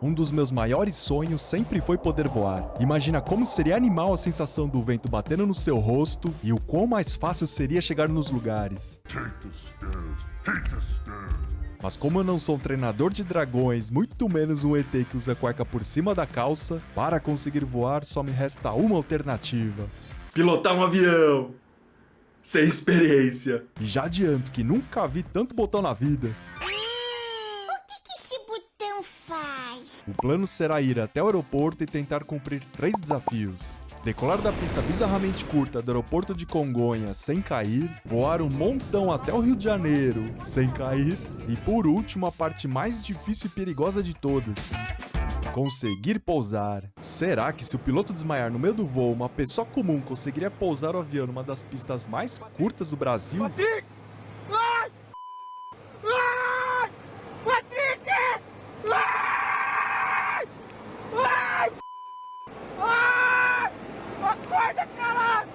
Um dos meus maiores sonhos sempre foi poder voar. Imagina como seria animal a sensação do vento batendo no seu rosto e o quão mais fácil seria chegar nos lugares. Mas como eu não sou um treinador de dragões, muito menos um ET que usa cueca por cima da calça, para conseguir voar só me resta uma alternativa: pilotar um avião! Sem experiência. E já adianto que nunca vi tanto botão na vida. O que esse botão faz? O plano será ir até o aeroporto e tentar cumprir 3 desafios. Decolar da pista bizarramente curta do aeroporto de Congonhas sem cair, voar um montão até o Rio de Janeiro sem cair e, por último, a parte mais difícil e perigosa de todas: conseguir pousar. Será que se o piloto desmaiar no meio do voo, uma pessoa comum conseguiria pousar o avião numa das pistas mais curtas do Brasil? Patrick! Ai! Ai! Patrick! Ai! Ai! Ai! Acorda, caralho!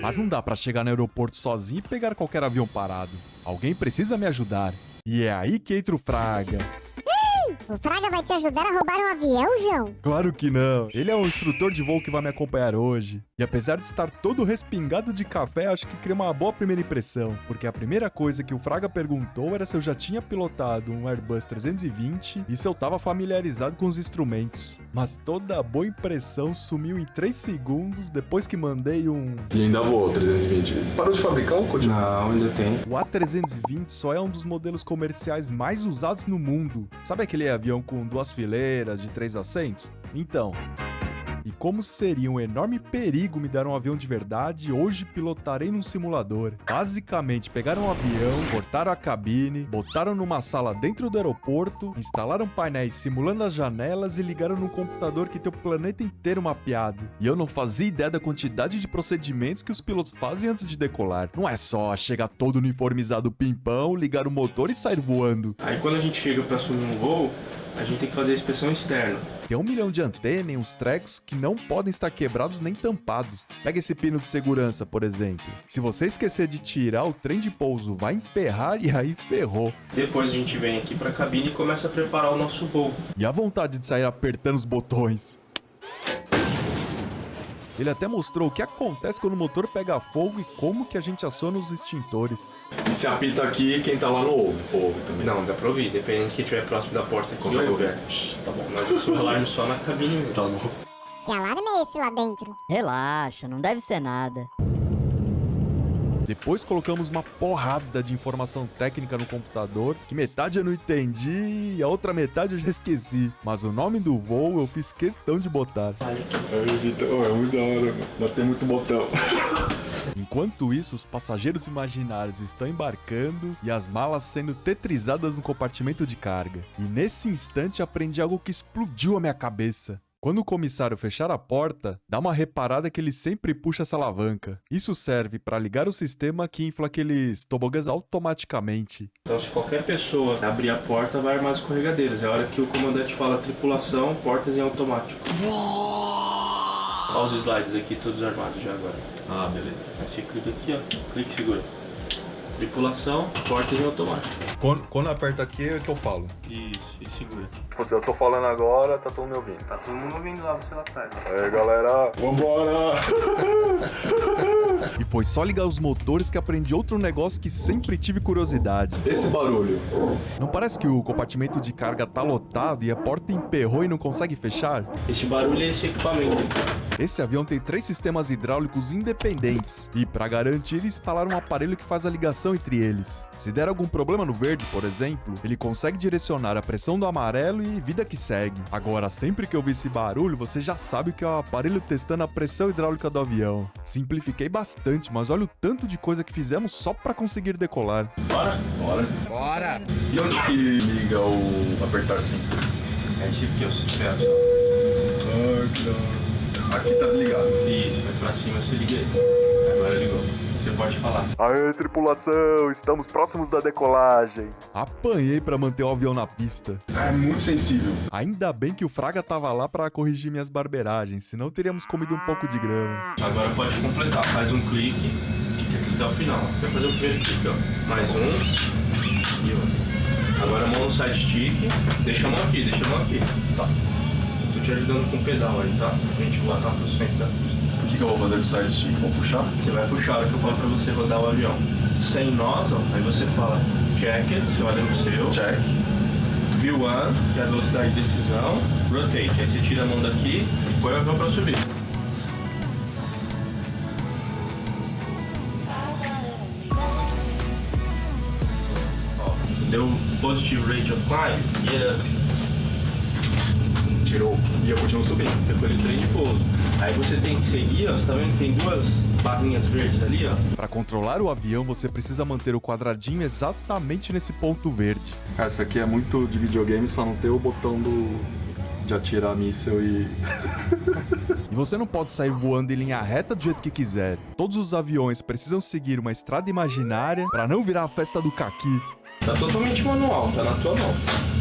Mas não dá pra chegar no aeroporto sozinho e pegar qualquer avião parado. Alguém precisa me ajudar. E é aí que entra o Fraga. O Fraga vai te ajudar a roubar um avião, João? Claro que não. Ele é o instrutor de voo que vai me acompanhar hoje. E apesar de estar todo respingado de café, acho que cria uma boa primeira impressão. Porque a primeira coisa que o Fraga perguntou era se eu já tinha pilotado um Airbus 320 e se eu tava familiarizado com os instrumentos. Mas toda a boa impressão sumiu em 3 segundos depois que mandei um... E ainda voou 320. Parou de fabricar ou continua? Não, ainda tem. O A320 só é um dos modelos comerciais mais usados no mundo. Sabe aquele avião com 2 fileiras de 3 assentos? Então... E como seria um enorme perigo me dar um avião de verdade, hoje pilotarei num simulador. Basicamente, pegaram um avião, cortaram a cabine, botaram numa sala dentro do aeroporto, instalaram painéis simulando as janelas e ligaram num computador que tem o planeta inteiro mapeado. E eu não fazia ideia da quantidade de procedimentos que os pilotos fazem antes de decolar. Não é só chegar todo uniformizado pimpão, ligar o motor e sair voando. Aí quando a gente chega pra assumir um voo, a gente tem que fazer a inspeção externa. Tem 1 milhão de antenas e uns trecos que não podem estar quebrados nem tampados. Pega esse pino de segurança, por exemplo. Se você esquecer de tirar, o trem de pouso vai emperrar e aí ferrou. Depois a gente vem aqui pra cabine e começa a preparar o nosso voo. E a vontade de sair apertando os botões. Ele até mostrou o que acontece quando o motor pega fogo e como que a gente aciona os extintores. E se apita aqui, quem tá lá no ouve também. Não, dá pra ouvir, dependendo de quem estiver próximo da porta aqui. Consegue ouve. ouvir? Tá bom. Mas o alarme só na cabine mesmo. Tá bom. Que alarme é esse lá dentro? Relaxa, não deve ser nada. Depois colocamos uma porrada de informação técnica no computador, que metade eu não entendi e a outra metade eu já esqueci. Mas o nome do voo eu fiz questão de botar. É muito da hora, mano. Mas tem muito botão. Enquanto isso, os passageiros imaginários estão embarcando e as malas sendo tetrizadas no compartimento de carga. E nesse instante aprendi algo que explodiu a minha cabeça. Quando o comissário fechar a porta, dá uma reparada que ele sempre puxa essa alavanca. Isso serve para ligar o sistema que infla aqueles tobogãs automaticamente. Então se qualquer pessoa abrir a porta, vai armar as escorregadeiras. É a hora que o comandante fala tripulação, portas em automático. Olha os slides aqui, todos armados já agora. Ah, beleza. Aí você clica aqui, ó. Clica e segura. Tripulação, portas em automático. Quando aperta aqui é que eu falo. Isso, e segura. Se eu tô falando agora, tá todo mundo me ouvindo. Tá todo mundo ouvindo lá, você lá atrás. Aí, galera, vambora! E foi só ligar os motores que aprendi outro negócio que sempre tive curiosidade. Esse barulho. Não parece que o compartimento de carga tá lotado e a porta emperrou e não consegue fechar? Esse barulho é esse equipamento aqui. Esse avião tem 3 sistemas hidráulicos independentes e, para garantir, instalaram um aparelho que faz a ligação entre eles. Se der algum problema no verde, por exemplo, ele consegue direcionar a pressão do amarelo e vida que segue. Agora, sempre que eu ouvir esse barulho, você já sabe que é o aparelho testando a pressão hidráulica do avião. Simplifiquei bastante, mas olha o tanto de coisa que fizemos só para conseguir decolar. Bora? Bora. Bora! E onde que liga o apertar 5? É esse aqui, eu sucesso. Aqui tá desligado. Isso, vai pra cima, você liga aí. Agora ligou. Você pode falar. Aê, tripulação, estamos próximos da decolagem. Apanhei pra manter o avião na pista. É muito sensível. Ainda bem que o Fraga tava lá pra corrigir minhas barbeiragens, senão teríamos comido um pouco de grama. Agora pode completar. Faz um clique aqui até o final. Vai fazer o primeiro clique, ó. Mais um. E outro. Agora a mão no side stick. Deixa a mão aqui, deixa a mão aqui. Tá. Tô te ajudando com o pedal aí, tá? Pra gente botar pro centro da pista. O que eu vou fazer com o side stick? Vou puxar? Você vai puxar a hora que eu falo pra você rodar o avião. Sem nós, ó, aí você fala check it, você olha no seu. Check. V1, que é a velocidade de decisão. Rotate, aí você tira a mão daqui e põe o avião pra subir. Ó, deu positive rate of climb, get up. Tirou. E eu continuo subindo. Recolhe trem de pouso. Aí você tem que seguir, ó, você tá vendo que tem duas barrinhas verdes ali, ó. Para controlar o avião, você precisa manter o quadradinho exatamente nesse ponto verde. Cara, isso aqui é muito de videogame, só não tem o botão de atirar míssil e... E você não pode sair voando em linha reta do jeito que quiser. Todos os aviões precisam seguir uma estrada imaginária para não virar a festa do caqui. Tá totalmente manual, tá na tua mão.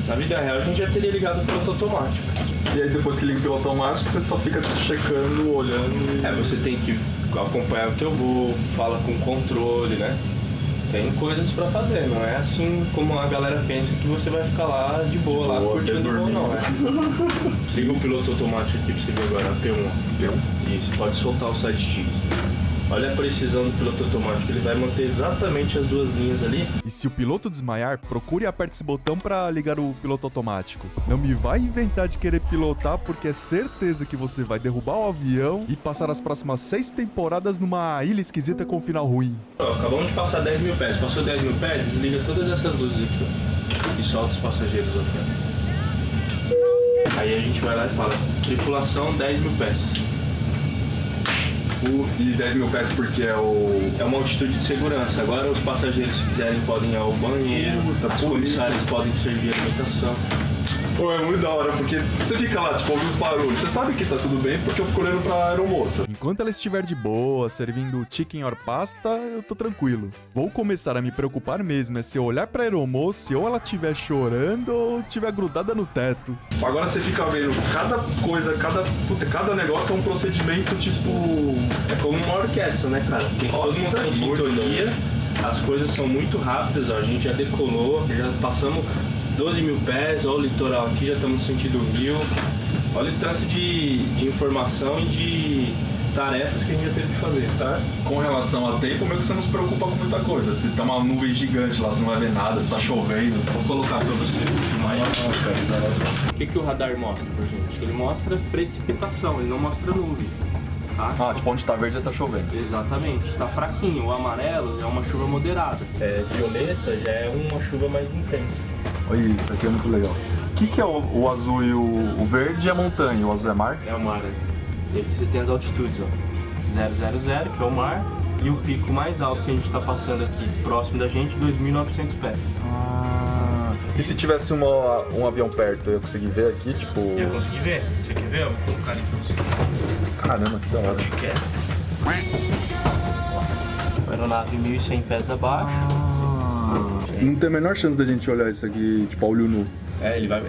Na vida real a gente já teria ligado o piloto automático. E aí depois que liga o piloto automático, você só fica tipo, checando, olhando e... É, você tem que acompanhar o teu voo, fala com o controle, né? Tem coisas pra fazer, não é assim como a galera pensa que você vai ficar lá de boa, lá curtindo o voo, não, é? Liga o piloto automático aqui pra você ver agora, P1. P1? Isso, pode soltar o side stick. Olha a precisão do piloto automático, ele vai manter exatamente as duas linhas ali. E se o piloto desmaiar, procure e aperte esse botão para ligar o piloto automático. Não me vai inventar de querer pilotar, porque é certeza que você vai derrubar o avião e passar as próximas 6 temporadas numa ilha esquisita com um final ruim. Ó, acabamos de passar 10 mil pés, passou 10 mil pés, desliga todas essas luzes aqui, ó, e solta os passageiros aqui. Aí a gente vai lá e fala, tripulação 10 mil pés. E 10 mil pés porque é o... É uma altitude de segurança. Agora os passageiros, se quiserem, podem ir ao banheiro, as comissárias podem servir alimentação. Pô, é muito da hora, porque você fica lá, tipo, ouvindo os barulhos. Você sabe que tá tudo bem porque eu fico olhando pra aeromoça. Enquanto ela estiver de boa, servindo chicken or pasta, eu tô tranquilo. Vou começar a me preocupar mesmo, é se eu olhar pra aeromoça e ou ela estiver chorando ou estiver grudada no teto. Agora você fica vendo cada coisa, cada negócio é um procedimento, tipo... É como uma orquestra, né, cara? Tem todo mundo tá em sintonia, as coisas são muito rápidas, ó. A gente já decolou, já passamos 12 mil pés, ó, o litoral aqui, já estamos no sentido rio. Olha o tanto de informação e de tarefas que a gente já teve que fazer. Com relação a tempo, meio que você não se preocupa com muita coisa. Se tá uma nuvem gigante lá, você não vai ver nada, se tá chovendo. Vou colocar pra você. O que o radar mostra pra gente? Ele mostra precipitação, ele não mostra nuvem. Tá? Ah, tipo, onde tá verde já tá chovendo. Exatamente, está fraquinho. O amarelo é uma chuva moderada. Violeta já é uma chuva mais intensa. Olha isso, aqui é muito legal. O que é o azul e o verde é a montanha, o azul é mar? É o mar. E aqui você tem as altitudes, ó. 000, que é o mar, e o pico mais alto que a gente está passando aqui, próximo da gente, 2.900 pés. E se tivesse um avião perto, eu ia conseguir ver aqui, tipo... Você ia conseguir ver? Você quer ver? Eu vou colocar ali pra você. Caramba, que da hora. Esquece. Aeronave 1.100 pés abaixo. Não tem a menor chance da gente olhar isso aqui, tipo, a olho nu.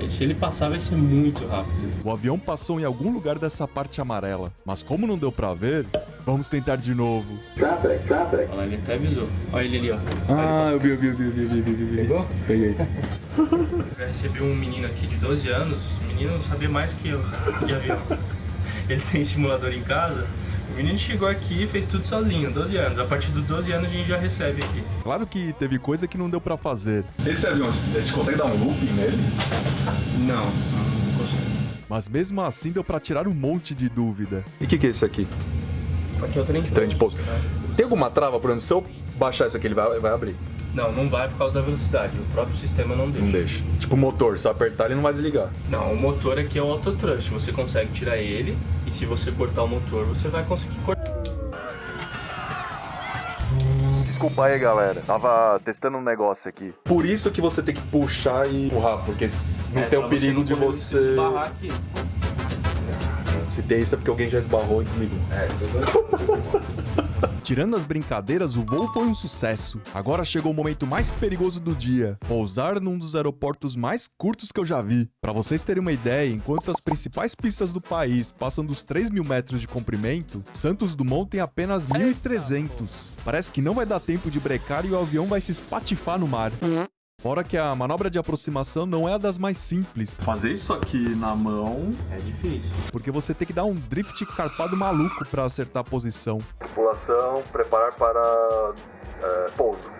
Se ele passar, vai ser muito rápido. O avião passou em algum lugar dessa parte amarela, mas como não deu pra ver, vamos tentar de novo. Olha lá, ele até avisou. Olha ele ali, ó. Ah, eu vi. Pegou? Peguei. Eu recebi um menino aqui de 12 anos. O menino sabia mais que eu de avião. Ele tem simulador em casa. O menino chegou aqui e fez tudo sozinho, 12 anos. A partir dos 12 anos a gente já recebe aqui. Claro que teve coisa que não deu pra fazer, Esse avião, a gente consegue dar um looping nele? Não consigo. mas mesmo assim deu pra tirar um monte de dúvida. E o que é esse aqui? Aqui é o trem de pouso. Trem de pouso. Tem alguma trava, por exemplo, se eu baixar isso aqui, ele vai abrir? Não vai por causa da velocidade. O próprio sistema não deixa. Não deixa. Tipo o motor, se eu apertar ele não vai desligar. Não, o motor aqui é o autothrust. Você consegue tirar ele e se você cortar o motor, você vai conseguir cortar. Desculpa aí, galera. Tava testando um negócio aqui. Por isso que você tem que puxar e empurrar, porque não tem o perigo de você... esbarrar aqui. Se tem isso é porque alguém já esbarrou e desligou. Tirando as brincadeiras, o voo foi um sucesso. Agora chegou o momento mais perigoso do dia: pousar num dos aeroportos mais curtos que eu já vi. Pra vocês terem uma ideia, enquanto as principais pistas do país passam dos 3.000 metros de comprimento, Santos Dumont tem apenas 1.300. Parece que não vai dar tempo de brecar e o avião vai se espatifar no mar. Fora que a manobra de aproximação não é a das mais simples, Fazer isso aqui na mão... É difícil. porque você tem que dar um drift carpado maluco pra acertar a posição. Tripulação, preparar para pouso.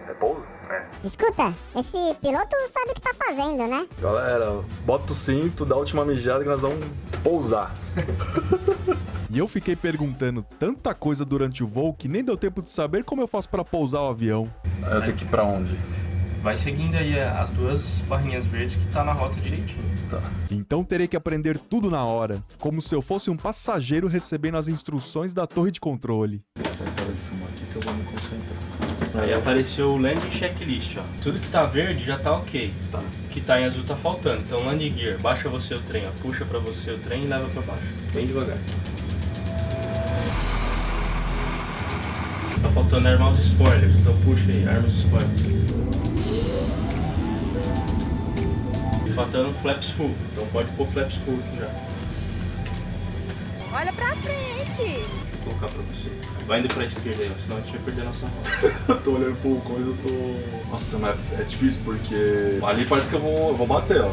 É pouso? É. Escuta, esse piloto sabe o que tá fazendo, né? Galera, bota o cinto, dá a última mijada que nós vamos pousar. E eu fiquei perguntando tanta coisa durante o voo que nem deu tempo de saber como eu faço pra pousar o avião. Eu tenho que ir pra onde? Vai seguindo aí as duas barrinhas verdes que tá na rota direitinho. Tá. Então terei que aprender tudo na hora, como se eu fosse um passageiro recebendo as instruções da torre de controle. Para de filmar aqui que eu vou me concentrar. Aí apareceu o landing checklist, ó. Tudo que tá verde já tá ok. Tá. O que tá em azul tá faltando. Então landing gear, baixa você o trem, ó. Puxa pra você o trem e leva pra baixo. Bem devagar. Tá faltando armar os spoilers, então puxa aí, arma os spoilers. E faltando flaps full, então pode pôr flaps full aqui já. Olha pra frente! Vou colocar pra você. Vai indo pra esquerda aí, ó, senão a gente vai perder a nossa rota. Eu tô olhando pro coisa, eu tô... Nossa, mas é difícil porque... Ali parece que eu vou bater, ó.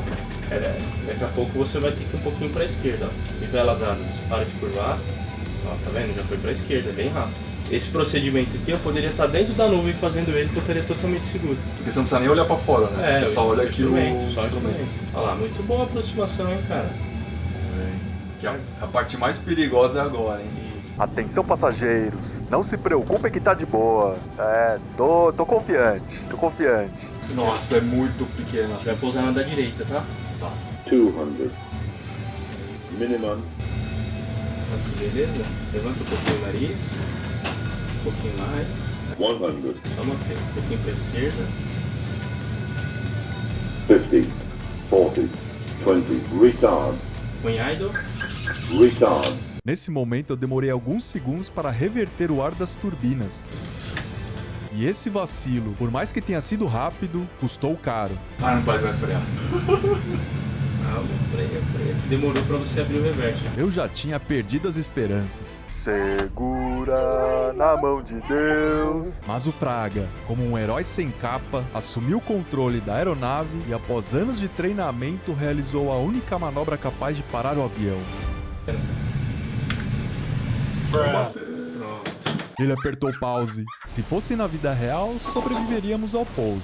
Daqui a pouco você vai ter que ir um pouquinho pra esquerda, ó. Nivela as asas, para de curvar. Ó, tá vendo? Já foi pra esquerda, bem rápido. Esse procedimento aqui eu poderia estar dentro da nuvem fazendo ele que eu estaria totalmente seguro. Porque você não precisa nem olhar pra fora, né? Você só olha aqui o instrumento. Olha lá, muito boa a aproximação, hein, cara. Que a parte mais perigosa é agora, hein? Atenção passageiros, não se preocupem que tá de boa. Tô confiante, Nossa, é muito pequena. A gente vai pousar na da direita, tá? Tá. 200. Minimum. Beleza? Levanta um pouquinho o nariz. Um pouquinho mais. 100. Só manter. Um pouquinho pra esquerda. 50. 40. 20. Retard. Põe idle. Retard. Nesse momento eu demorei alguns segundos para reverter o ar das turbinas. E esse vacilo, por mais que tenha sido rápido, custou caro. Ah, não vai frear. Freia. Demorou pra você abrir o reverso. Eu já tinha perdido as esperanças. Segura na mão de Deus. Mas o Fraga, como um herói sem capa, assumiu o controle da aeronave e após anos de treinamento realizou a única manobra capaz de parar o avião. Pronto. Ele apertou pause. Se fosse na vida real, sobreviveríamos ao pouso.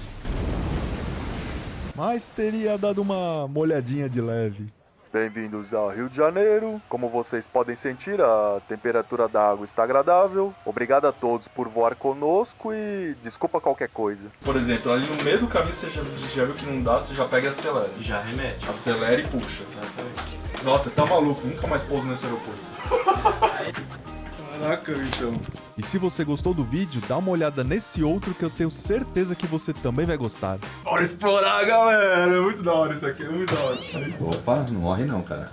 Mas teria dado uma molhadinha de leve. Bem-vindos ao Rio de Janeiro. Como vocês podem sentir, a temperatura da água está agradável. Obrigado a todos por voar conosco e desculpa qualquer coisa. Por exemplo, ali no meio do caminho você já viu que não dá, você já pega e acelera. Já remete. Acelera e puxa. Nossa, tá maluco, nunca mais pouso nesse aeroporto. Caraca, então. E se você gostou do vídeo, dá uma olhada nesse outro que eu tenho certeza que você também vai gostar. Bora explorar, galera! É muito da hora isso aqui, é muito da hora. Opa, não morre não, cara.